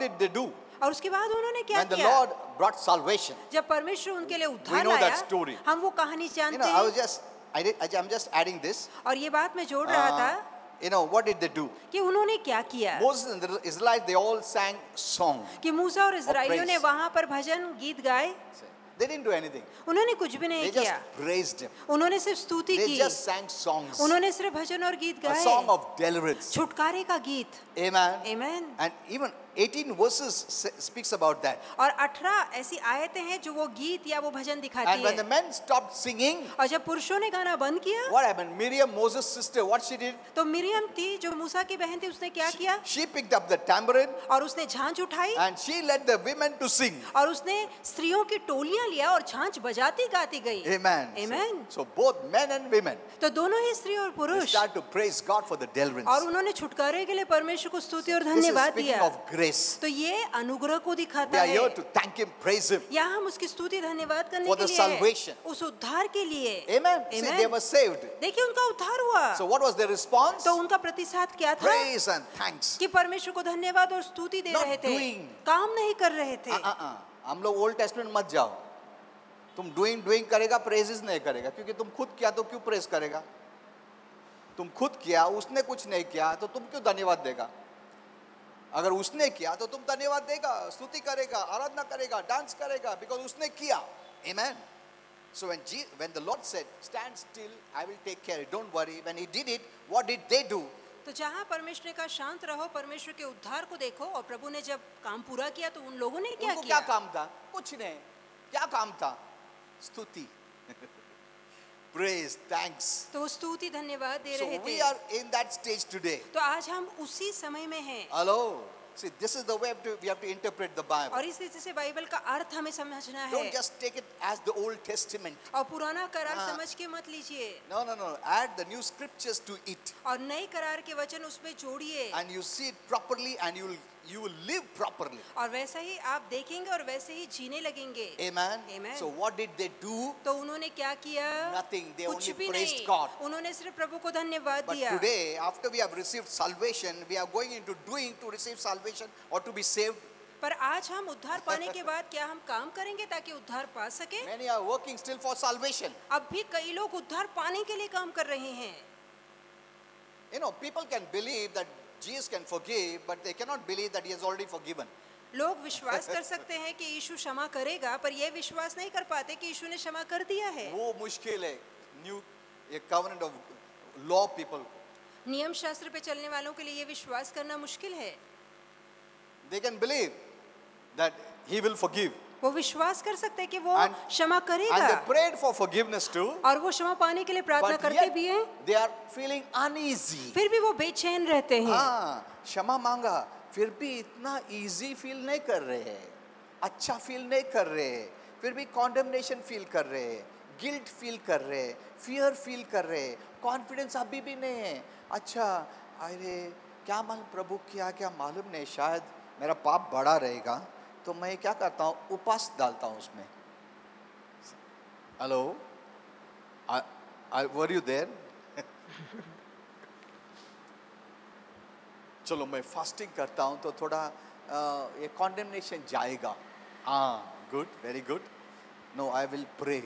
did they do? और उसके बाद उन्होंने क्या When the किया? Lord brought salvation. जब परमेश्वर उनके लिए उद्धार know that लाया story. हम वो कहानी You जानते know, हैं. I'm just adding this. और ये बात मैं जोड़ रहा था You know, what did they do? कि उन्होंने क्या किया. Moses and the Israelites, they all sang song. कि मूसा और इस्राएलियों ने praise. वहां पर भजन गीत गाए. They didn't do anything. उन्होंने कुछ भी They नहीं just किया. praised him. उन्होंने सिर्फ स्तुति They की. just sang songs. उन्होंने सिर्फ भजन और गीत A गाए. song of deliverance. छुटकारे का गीत. Amen. Amen. And even 18 verses speaks about that. और 18 ऐसी आयतें हैं जो वो गीत या वो भजन दिखाती And when the है. men stopped singing, और जब पुरुषों ने गाना बंद किया what happened? Miriam, Moses' sister, what she did? तो मिरियम थी जो मूसा की बहन थी उसने क्या किया. She picked up the tambourine और उसने झांझ उठाई and she led the women to sing. और उसने स्त्रियों की टोलियां लिया और झांझ बजाती गाती गई. Amen. Amen. So both men and women तो दोनों ही स्त्री और they पुरुष start to praise God for the deliverance. और उन्होंने छुटकारे के लिए परमेश्वर को स्तुति और This is धन्यवाद speaking दिया. of grace. तो ये अनुग्रह को We दिखाता are है. here to thank Him, praise Him. यहाँ हम उसकी स्तुति धन्यवाद करने For के the लिए salvation. हैं. उस उद्धार के लिए. Amen. See, Amen. they were saved. देखिए उनका उद्धार हुआ. So what was their response? तो उनका प्रतिसाद क्या था? Praise and thanks. कि परमेश्वर को धन्यवाद और स्तुति दे Not रहे थे. doing. काम नहीं कर रहे थे. हम लोग ओल्ड टेस्टमेंट मत जाओ. तुम डूइंग करेगा, प्रेजेस नहीं करेगा, क्योंकि तुम खुद किया तो क्यों प्रेज करेगा? तुम खुद किया, उसने कुछ नहीं किया तो तुम क्यों धन्यवाद देगा? अगर उसने किया तो तुम धन्यवाद देगा, स्तुति करेगा, आराधना करेगा, डांस करेगा, बिकॉज उसने किया. Amen. So when the Lord said, stand still, I will take care, don't worry, when he did it, what did they do? तो जहाँ परमेश्वर ने कहा शांत रहो, परमेश्वर के उद्धार को देखो, और प्रभु ने जब काम पूरा किया तो उन लोगों ने क्या उनको किया? क्या काम था? कुछ नहीं. क्या काम था? स्तुति. Praise, thanks. तो वो स्तुति धन्यवाद दे So रहे we थे. are in that stage today. तो आज हम उसी समय में हैं. Hello. See, this is the way we have to interpret the Bible. और इस रीति से बाइबल का अर्थ हमें समझना है. Don't just take it as the Old Testament. और पुराना करार हाँ. समझ के मत लीजिए. No, no, no. Add the new scriptures to it. और नए करार के वचन उसमें जोड़िए. And you see it properly and you will live properly. और वैसा ही आप देखेंगे और वैसे ही जीने लगेंगे. Amen. Amen. So what did they do? तो उन्होंने क्या किया? Nothing. They कुछ only भी praised नहीं. God. उन्होंने सिर्फ प्रभु को धन्यवाद But दिया. today, after we have received salvation, we are going into doing to receive salvation or to be saved. पर आज हम उद्धार पाने के बाद क्या हम काम करेंगे ताकि उद्धार पा सके? Many are working still for salvation. अब भी कई लोग उद्धार पाने के लिए काम कर रहे हैं. You know, people can believe that Jesus can forgive, but they cannot believe that he has already forgiven. लोग विश्वास कर सकते हैं कि यीशु क्षमा करेगा, पर यह विश्वास नहीं कर पाते कि यीशु ने क्षमा कर दिया है. वो मुश्किल है. New a covenant of law people. नियम शास्त्र पे चलने वालों के लिए ये विश्वास करना मुश्किल है. They can believe that he will forgive. वो विश्वास कर सकते हैं कि वो And- क्षमा And they करेगा, prayed for forgiveness too. और वो क्षमा पाने के लिए प्रार्थना But करते yet भी हैं. they are feeling uneasy. फिर भी वो बेचैन रहते हैं. हाँ, क्षमा मांगा, फिर भी इतना easy feel नहीं कर रहे हैं, अच्छा feel नहीं कर रहे हैं, फिर भी condemnation feel कर रहे हैं, guilt feel कर रहे हैं, fear feel कर रहे हैं, confidence अभी भी नहीं है. अच्छा, अरे क्या मालूम प्रभु क्या मालूम नहीं, शायद मेरा पाप बड़ा रहेगा, तो मैं क्या करता हूँ, उपवास डालता हूँ उसमें. Hello, were you there? चलो मैं फास्टिंग करता हूँ तो थोड़ा ये कॉन्डेमनेशन जाएगा. हाँ, good, very good. No, I will pray.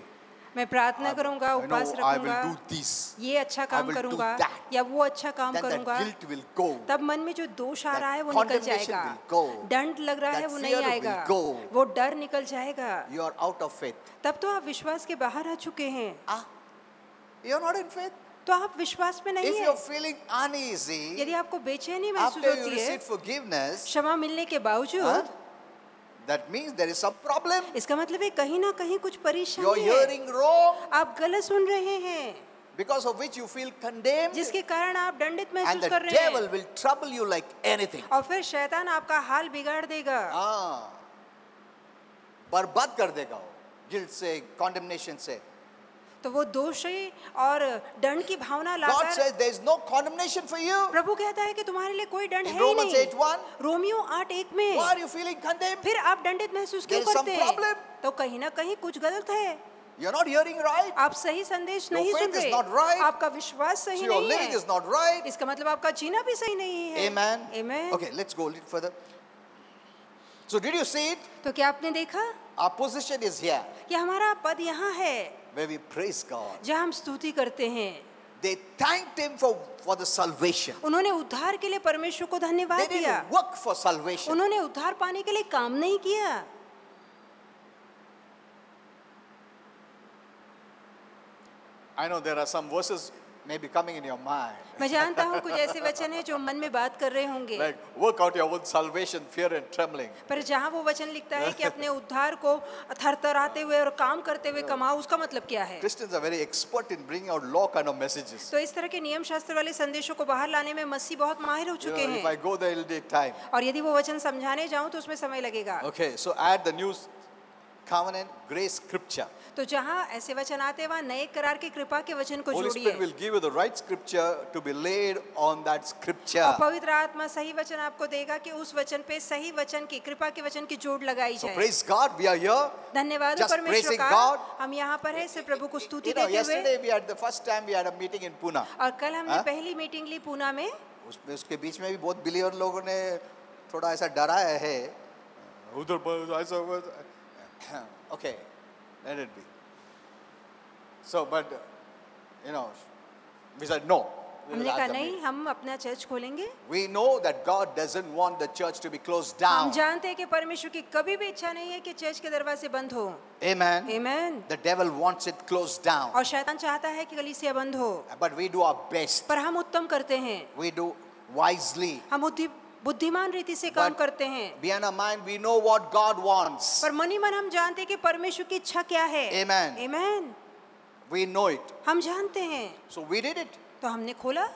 मैं प्रार्थना करूंगा, उपवास आई विल रखूंगा, डू दिस. ये अच्छा काम will do करूंगा that. या वो अच्छा काम Then that करूंगा. guilt will go. तब मन में जो दोष आ That रहा है वो निकल condemnation जाएगा. will go. दंड लग रहा है That वो fear नहीं will आएगा. go. वो डर निकल जाएगा. You are out of faith. तब तो आप विश्वास के बाहर आ चुके हैं. You are not in faith. तो आप विश्वास में नहीं If you है. are feeling uneasy यदि आपको बेचैनी महसूस after you होती है receive forgiveness, क्षमा मिलने के बावजूद, that means there is some problem. इसका मतलब है कहीं ना कहीं कुछ You are परेशानी है. hearing wrong, आप गलत सुन रहे हैं, because of which you feel condemned, जिसके कारण आप दंडित and महसूस the कर रहे devil हैं. will trouble you like anything. और फिर शैतान आपका हाल बिगाड़ देगा. बर्बाद कर देगा वो, गिल्ट से, condemnation से. तो वो दोष और दंड की भावना God locker says there is no condemnation for you. प्रभु कहता है कि तुम्हारे लिए कोई दंड In है ही Romans नहीं. 8:1, रोमियो 8:1 में why are you feeling condemned? फिर आप दंडित महसूस क्यों There is some करते हैं? problem. तो कहीं ना कहीं कुछ गलत है. You're not hearing right. आप सही संदेश Your नहीं सुन faith is रहे. not right. आपका विश्वास So सही your नहीं living है. is not right. इसका मतलब आपका जीना भी सही नहीं है. Amen. Amen. Okay, let's go a little further. So did you see it? तो क्या आपने देखा Our position is here, कि हमारा पद यहाँ है where we praise God. जहाँ हम स्तुति करते हैं. They thanked him for the salvation. उन्होंने उद्धार के लिए परमेश्वर को They धन्यवाद दिया. didn't work for salvation. उन्होंने उद्धार पाने के लिए काम नहीं किया. I know there are some verses maybe coming in your mind. मैं जानता हूँ कुछ ऐसे वचन हैं जो मन में बात कर रहे होंगे. Like, work out your own salvation, fear and trembling. पर जहाँ वो वचन लिखता है कि अपने उद्धार को थरथराते हुए और काम करते हुए कमाओ, उसका मतलब क्या है? Christians are very expert in bringing out law kind of messages. तो इस तरह के नियम शास्त्र वाले संदेशों को बाहर लाने में मसीह बहुत माहिर हो You चुके know, if I हैं. go there, it'll take time. और यदि वो वचन समझाने जाऊं तो उसमें समय लगेगा. Okay, so add the new covenant grace scripture. तो जहाँ ऐसे वचन आते हैं वहाँ नए करार के कृपा के वचन को Holy Spirit जोड़िए. will give you the right scripture to be laid on that scripture. और पवित्र आत्मा सही वचन आपको देगा कि उस वचन पे सही वचन की कृपा के वचन की जोड़ लगाई So जाए. praise God, we are here. धन्यवाद हो Just परमेश्वर praising का. God. हम यहाँ पर हैं सिर्फ प्रभु को स्तुति You know, देते हुए. yesterday we had the first time we had a meeting in Pune. और कल हमने हाँ? पहली मीटिंग ली पूना में. उसमें उसके बीच में भी बहुत बिलीवर लोगों ने थोड़ा ऐसा डराया है. उधर ऐसा okay, let it be. So, but you know, we said no. हमने will कहा have the नहीं, meeting. हम अपना चर्च खोलेंगे। We know that God doesn't want the church to be closed हम down. जानते हैं कि परमेश्वर की कभी भी इच्छा नहीं है कि चर्च के दरवाजे बंद हो। Amen. आमीन। The devil wants it closed down. और शैतान चाहता है कि कलीसिया बंद हो, But we do our best. पर हम उत्तम करते हैं, We do wisely. हम बुद्धिमान रीति से काम But करते हैं। behind our mind, we know what God wants. पर मनी मन हम जानते हैं कि परमेश्वर की इच्छा क्या है। Amen. आमीन। We know it. हम जानते हैं, So we did it. तो हमने खोला।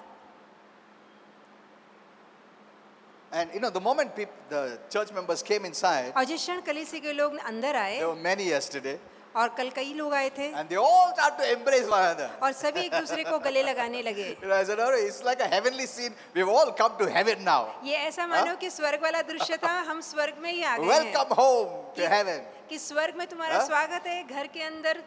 And you know, the moment the church members came inside, और जिस क्षण कलीसिया के लोग अंदर आए, there were many yesterday, और कल कई लोग आए थे, and they all started to embrace one another. और सभी एक दूसरे को गले लगाने लगे। You know, I said, oh, it's like a heavenly scene. We've all come to heaven now. ये ऐसा मानो कि स्वर्ग वाला दृश्य था, हम स्वर्ग में ही आ गए हैं। Welcome home to heaven. कि स्वर्ग में तुम्हारा हाँ? स्वागत है, घर के अंदर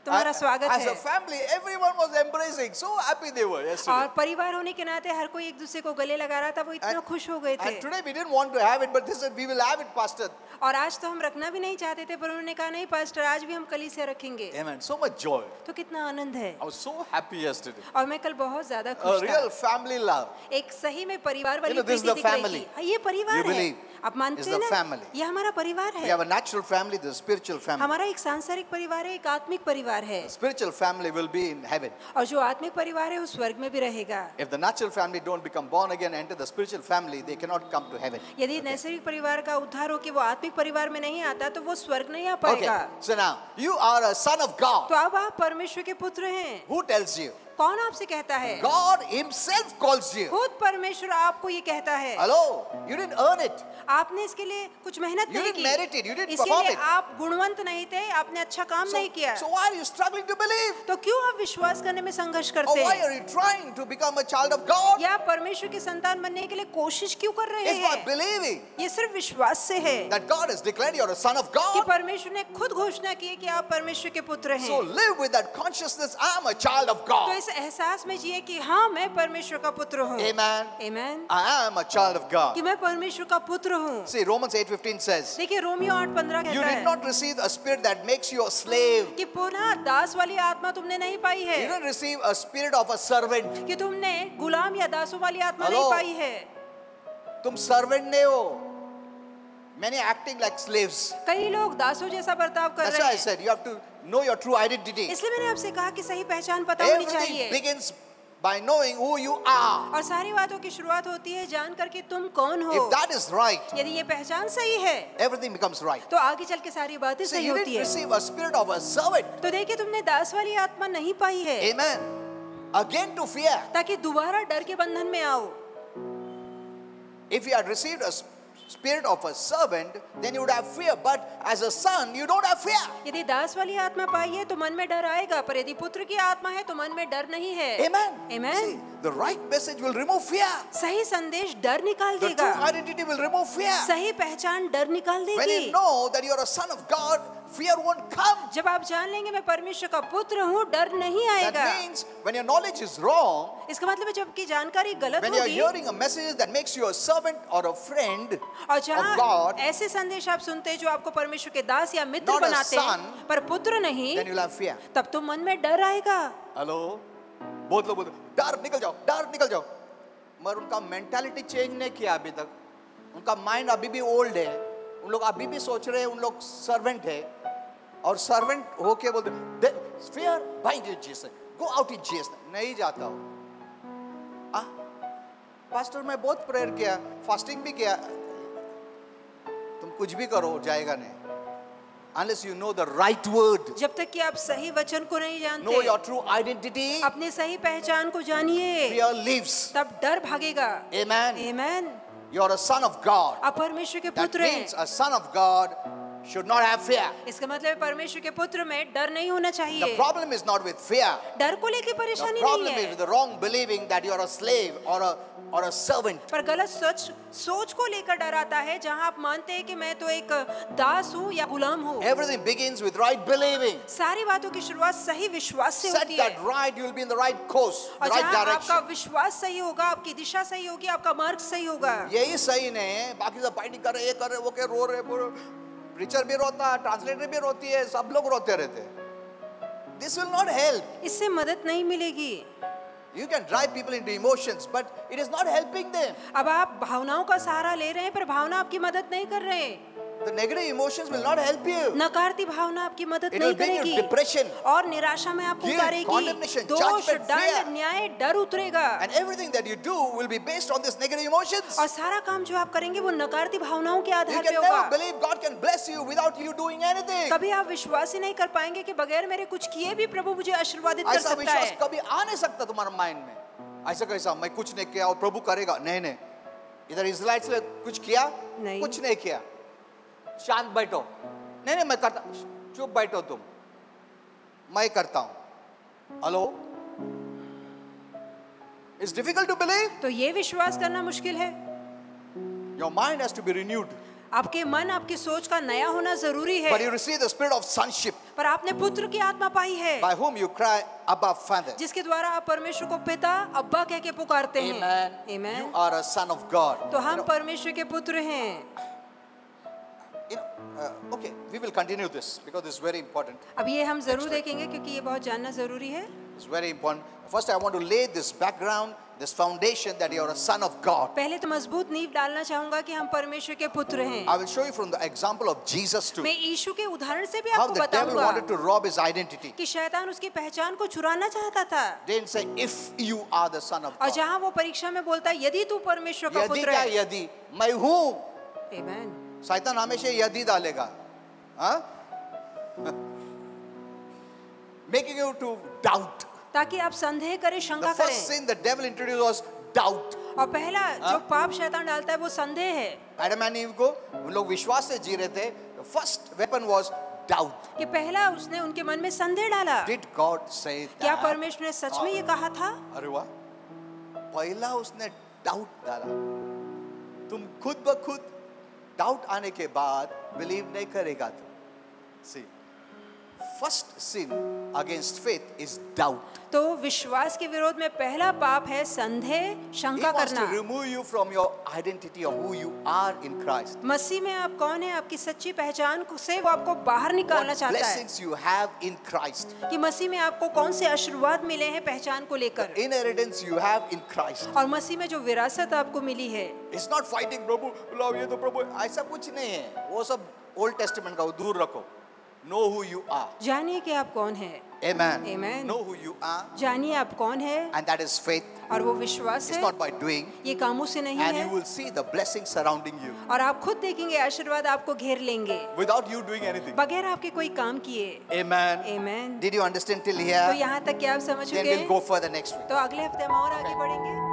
तुम्हारा स्वागत As है। a family, everyone was embracing. So happy they were yesterday. और परिवार होने के नाते हर कोई एक दूसरे को गले लगा रहा था, वो इतना खुश हो गए थे। And today we didn't want to have it, but they said we will have it, Pastor. और आज तो हम रखना भी नहीं चाहते थे, पर उन्होंने कहा नहीं पास्टर, आज भी हम कलीसिया रखेंगे। Amen. So much joy. तो कितना आनंद है। I was so happy yesterday. और मैं कल बहुत ज्यादा A खुश real था। family love. एक सही में परिवार You वाली know, this is Preeti the दिख रही family. थी। हाँ, ये परिवार You है। believe? आप मानते It's हैं the ना? family. ये हमारा परिवार We है। have a natural family, the spiritual family. हमारा एक सांसारिक परिवार है, एक आत्मिक परिवार है। Spiritual family will be in heaven. और जो आत्मिक परिवार है, वो स्वर्ग में भी रहेगा। If the natural family don't become born again, enter the spiritual family, they cannot come to heaven. यदि नैसर्गिक परिवार का उद्धार हो कि वो आत्मिक परिवार में नहीं आता, तो वो स्वर्ग नहीं आ Okay. पाएगा। So now you are a son of God. तो अब आप परमेश्वर के पुत्र हैं। Who tells you? कौन आपसे कहता है? God Himself calls you. खुद परमेश्वर आपको ये कहता है। Hello. You didn't earn it. आपने इसके लिए कुछ मेहनत You नहीं didn't merit it. You की, didn't इसके perform लिए it. आप गुणवंत नहीं थे, आपने अच्छा काम नहीं किया। So why are you struggling to believe? तो क्यों आप विश्वास करने में संघर्ष Or करते why हैं? are you trying to become a child of God? या परमेश्वर की संतान बनने के लिए कोशिश क्यों कर रहे It's by हैं? believing ये सिर्फ विश्वास से है that God has declared you're a son of कि God. परमेश्वर ने खुद घोषणा की है कि आप परमेश्वर के पुत्र So हैं। live with that consciousness. I'm a child of तो God. इस एहसास में जिए कि हाँ, मैं परमेश्वर का पुत्र हूँ। Amen. आमीन। I am a child of God. कि मैं परमेश्वर का पुत्र हूँ। See, Romans 8:15 says, देखिए रोमियो 8:15 you कहता did है not receive a spirit that makes you a slave. कि पुनः दास वाली आत्मा तुमने नहीं पाई You है, didn't receive a spirit of a servant. कि तुमने गुलाम या दासों वाली आत्मा Hello? नहीं पाई है। तुम servant नहीं हो. Many acting like slaves. कई लोग दासों जैसा बर्ताव कर That's रहे why I हैं। said you have to know your true identity. इसलिए मैंने आपसे कहा कि सही पहचान पता होनी Everything चाहिए। begins by knowing who you are. और सारी बातों की शुरुआत होती है जान कर कि तुम कौन हो। If that is right, यदि ये पहचान सही है, everything becomes right. तो आगे चल के सारी बातें See, सही you होती didn't है। receive a spirit of a servant. तो देखिए तुमने दास वाली आत्मा नहीं पाई है, Amen. Again to fear. ताकि दोबारा डर के बंधन में आओ। If you had received a spirit of a servant, then you would have fear. But as a son, you don't have fear. यदि दास वाली आत्मा पाई है तो मन में डर आएगा, पर यदि पुत्र की आत्मा है तो मन में डर नहीं है। Amen. Amen. See, the right message will remove fear. सही संदेश डर निकाल The true देगा, identity will remove fear. सही पहचान डर निकाल When देगी। you know that you are a son of God, fear won't come. जब आप जान लेंगे मैं परमेश्वर का पुत्र हूँ, डर नहीं That आएगा। means when your knowledge is wrong, इसका मतलब है जबकि जानकारी गलत when you are होगी hearing a message that makes you a servant or a friend और of जहाँ God, ऐसे संदेश आप सुनते हैं जो आपको परमेश्वर के दास या मित्र Not a बनाते हैं, son, पर पुत्र नहीं, then you'll have fear. तब तो मन में डर आएगा। हेलो, बहुत लोग बोलते डर निकल जाओ, डर निकल जाओ, मगर उनका मेंटालिटी चेंज नहीं किया अभी तक। उनका माइंड अभी भी ओल्ड है। उन लोग अभी भी सोच रहे हैं उन लोग सर्वेंट है, और सर्वेंट होके बोलते fear bind in Jesus, go out in Jesus. नहीं जाता हूँ। पास्टर मैं बहुत प्रेयर किया, फास्टिंग भी किया, तुम कुछ भी करो जाएगा नहीं। Unless you know the right word, जब तक कि आप सही वचन को नहीं know जानते, your true identity, अपने सही पहचान को जानिए, fear leaves. तब डर भागेगा। Amen. आमीन। You are a son of God. आप परमेश्वर के That पुत्र means हैं। a son of God should not have fear. इसका मतलब है परमेश्वर के पुत्र में डर नहीं होना The चाहिए। problem is not with fear. डर को लेके The परेशानी problem नहीं is है, with the wrong believing that you are a slave or a servant. पर गलत सोच को लेकर डर आता है, जहां आप मानते हैं कि मैं तो एक दास हूँ या गुलाम हूँ। Everything begins with right believing. सारी बातों की शुरुआत सही विश्वास से Set होती है, that right, you will be in the right course, the और right जहां direction. आपका विश्वास सही होगा, आपकी दिशा सही होगी, आपका मार्ग सही होगा। यही सही नहीं है, बाकी सब फाइटिंग कर रहे, ये कर रहे, वो के रो रहे, प्रीचर भी रोता, ट्रांसलेटर भी रोती है, सब लोग रोते रहते हैं। This will not help. इससे मदद नहीं मिलेगी। You can drive people into emotions, but it is not helping them. अब आप भावनाओं का सहारा ले रहे हैं पर भावना आपकी मदद नहीं कर रहे। The negative emotions will not help you. नकारात्मक भावना आपकी मदद It नहीं will bring you करेगी depression, और निराशा में आपको guilt, उतारेगी। condemnation, दोष, judgment, fear. दंड, न्याय, डर उतरेगा and everything that you do will be based on these negative emotions. और सारा काम जो आप करेंगे वो नकारात्मक भावनाओं के You आधार पे can never होगा। believe God can bless you without you doing anything. कभी आप विश्वास ही नहीं कर पाएंगे कि बगैर मेरे कुछ किए भी प्रभु मुझे आशीर्वादित कर ऐसा सकता विश्वास है। कभी आ नहीं सकता तुम्हारे माइंड में। ऐसा कैसा मैं कुछ नहीं किया और प्रभु करेगा? नहीं नहीं, इधर इजराइल ने कुछ किया? नहीं। कुछ नहीं किया। शांत बैठो। नहीं नहीं मैं करता। चुप बैठो तुम, मैं करता हूं। Hello, it's difficult to believe. तो ये विश्वास करना मुश्किल है। Your mind has to be renewed. आपके मन, आपकी सोच का नया होना जरूरी है। But you receive the spirit of sonship, पर आपने पुत्र की आत्मा पाई है, by whom you cry, Abba, Father. जिसके द्वारा आप परमेश्वर को पिता अब्बा कह के पुकारते हैं। Amen. Amen. You are a son of God. तो हम परमेश्वर के पुत्र हैं। Okay, we will continue this because this is very important. अब ये हम जरूर देखेंगे क्योंकि ये बहुत जानना जरूरी है। It's very important. First, I want to lay this background, this foundation that you are a son of God. पहले तो मजबूत नींव डालना चाहूंगा कि हम परमेश्वर के पुत्र हैं। I will show you from the example of Jesus too, मैं यीशु के उदाहरण से भी how आपको the devil बताऊंगा wanted to rob his identity. कि शैतान उसकी पहचान को चुराना चाहता था। Didn't say if you are the son of और God. जहाँ वो परीक्षा में बोलता है यदि तू परमेश्वर का यदि पुत्र क्या है। यदि मैं हूँ, Amen. शैतान हमेशा यदि डालेगा, हाँ? Making you to doubt. ताकि आप संदेह करें, The शंका first करें। sin the devil introduced was doubt. और पहला जो पाप शैतान डालता है वो संदेह है। Adam and Eve को उन लोग विश्वास से जी रहे थे. The first weapon was doubt. कि पहला उसने उनके मन में संदेह डाला। Did God say that? क्या परमेश्वर ने सच में ये कहा था? अरे वाह, पहला उसने डाउट डाला। तुम खुद ब खुद डाउट आने के बाद बिलीव नहीं करेगा तुम। See, first sin against faith is doubt. तो विश्वास के विरोध में पहला पाप है संदेह, He शंका wants to करना। remove you from your identity of who you are in Christ. मसीह में आप कौन है, आपकी सच्ची पहचान से वो आपको बाहर निकालना What चाहता है blessings you have in Christ. कि मसीह में आपको कौन से आशीर्वाद मिले हैं पहचान को लेकर, Inheritance you have in Christ. और मसीह में जो विरासत आपको मिली है। It's not fighting प्रभु, लो ये तो प्रभु, ऐसा कुछ नहीं है। वो सब ओल्ड टेस्टामेंट का, वो दूर रखो। Know who you are. जानिए कि आप कौन है। Amen. Amen. Know who you are, जानिए आप कौन है, and that is faith. और वो विश्वास It's है। not by doing, ये कामों से नहीं and है, you will see the blessings surrounding you और आप खुद देखेंगे आशीर्वाद आपको घेर लेंगे without you doing anything. बगैर आपके कोई काम किए। Amen. Amen. Did you understand till तो here? यहाँ तक क्या आप समझ Then चुके we'll हैं? go further next week. तो अगले हफ्ते हम और आगे बढ़ेंगे।